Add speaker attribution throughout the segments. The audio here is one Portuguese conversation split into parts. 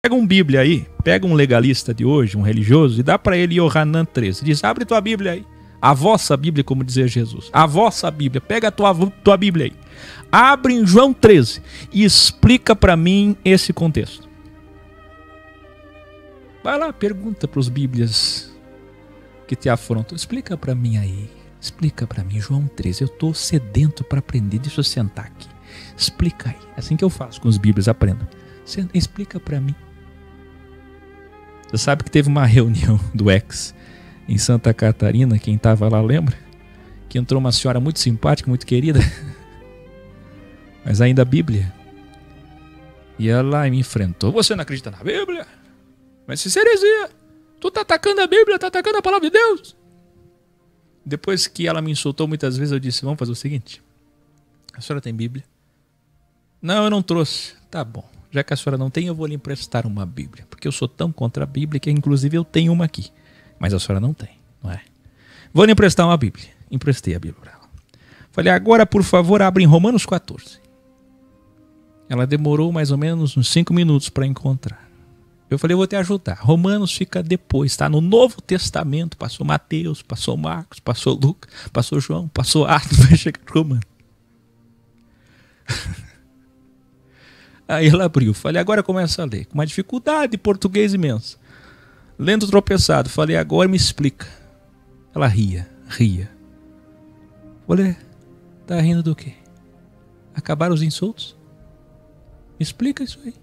Speaker 1: Pega um Bíblia aí, pega um legalista de hoje, um religioso, e dá para ele Yohanan 13. Diz, abre tua Bíblia aí. A vossa Bíblia, como dizia Jesus. A vossa Bíblia. Pega a tua Bíblia aí. Abre em João 13 e explica para mim esse contexto. Vai lá, pergunta para os Bíblias que te afrontam. Explica para mim aí. Explica para mim, João 13. Eu estou sedento para aprender. Deixa eu sentar aqui. Explica aí. É assim que eu faço com os Bíblias, aprendo. Explica para mim. Você sabe que teve uma reunião do Ex em Santa Catarina, quem estava lá lembra? Que entrou uma senhora muito simpática, muito querida, mas ainda a Bíblia. E ela me enfrentou. Você não acredita na Bíblia? Mas isso é heresia. Tu tá atacando a Bíblia, tá atacando a palavra de Deus. Depois que ela me insultou muitas vezes, eu disse, vamos fazer o seguinte. A senhora tem Bíblia? Não, eu não trouxe. Tá bom. Já que a senhora não tem, eu vou lhe emprestar uma Bíblia. Porque eu sou tão contra a Bíblia que inclusive eu tenho uma aqui. Mas a senhora não tem, não é? Vou lhe emprestar uma Bíblia. Emprestei a Bíblia para ela. Falei, agora por favor abre em Romanos 14. Ela demorou mais ou menos uns 5 minutos para encontrar. Eu falei, eu vou te ajudar. Romanos fica depois, está no Novo Testamento. Passou Mateus, passou Marcos, passou Lucas, passou João, passou Atos, vai chegar Romanos. Aí ela abriu. Falei, agora começa a ler. Com uma dificuldade de português imensa. Lendo tropeçado. Falei, agora me explica. Ela ria. Falei, tá rindo do quê? Acabaram os insultos? Me explica isso aí.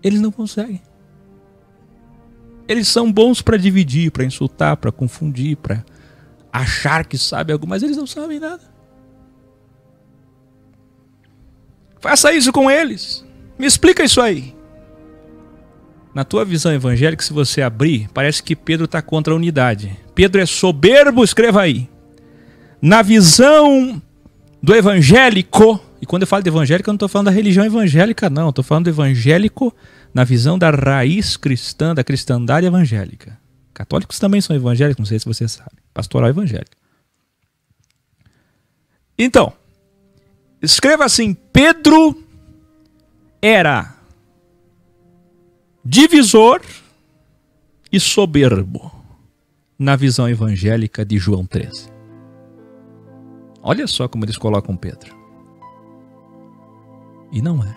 Speaker 1: Eles não conseguem. Eles são bons para dividir, para insultar, para confundir, para achar que sabe algo, mas eles não sabem nada. Faça isso com eles. Me explica isso aí. Na tua visão evangélica, se você abrir, parece que Pedro está contra a unidade. Pedro é soberbo, escreva aí. Na visão do evangélico, e quando eu falo de evangélico, eu não estou falando da religião evangélica, não. Estou falando do evangélico na visão da raiz cristã, da cristandade evangélica. Católicos também são evangélicos, não sei se você sabe. Pastoral evangélica. Então, escreva assim, Pedro era divisor e soberbo na visão evangélica de João 13. Olha só como eles colocam Pedro. E não é.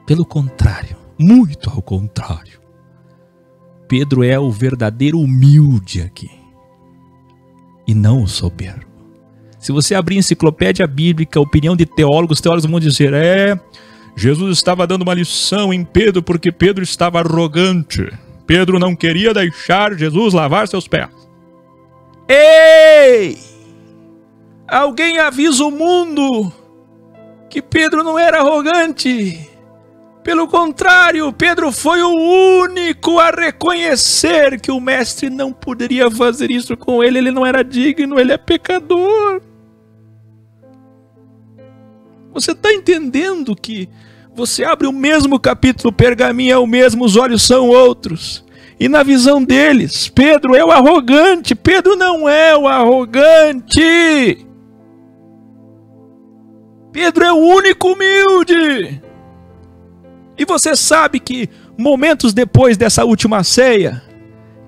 Speaker 1: Pelo contrário, muito ao contrário. Pedro é o verdadeiro humilde aqui. E não o soberbo. Se você abrir a enciclopédia bíblica, a opinião de teólogos vão dizer, Jesus estava dando uma lição em Pedro porque Pedro estava arrogante. Pedro não queria deixar Jesus lavar seus pés. Ei! Alguém avisa o mundo que Pedro não era arrogante. Pelo contrário, Pedro foi o único a reconhecer que o mestre não poderia fazer isso com ele. Ele não era digno, ele é pecador. Você está entendendo que você abre o mesmo capítulo, o pergaminho é o mesmo, os olhos são outros. E na visão deles, Pedro é o arrogante. Pedro não é o arrogante. Pedro é o único humilde. E você sabe que momentos depois dessa última ceia,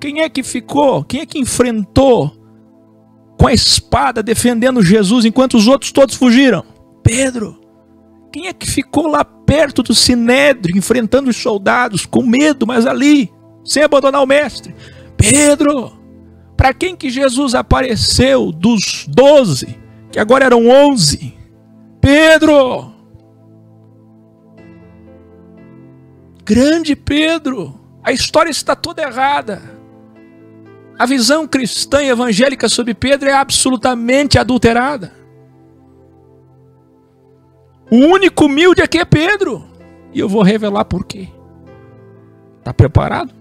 Speaker 1: quem é que ficou, quem é que enfrentou com a espada defendendo Jesus enquanto os outros todos fugiram? Pedro. Quem é que ficou lá perto do Sinédrio, enfrentando os soldados, com medo, mas ali, sem abandonar o mestre? Pedro. Para quem que Jesus apareceu dos 12, que agora eram 11? Pedro. Grande Pedro. A história está toda errada. A visão cristã e evangélica sobre Pedro é absolutamente adulterada. O único humilde aqui é Pedro. E eu vou revelar por quê. Está preparado?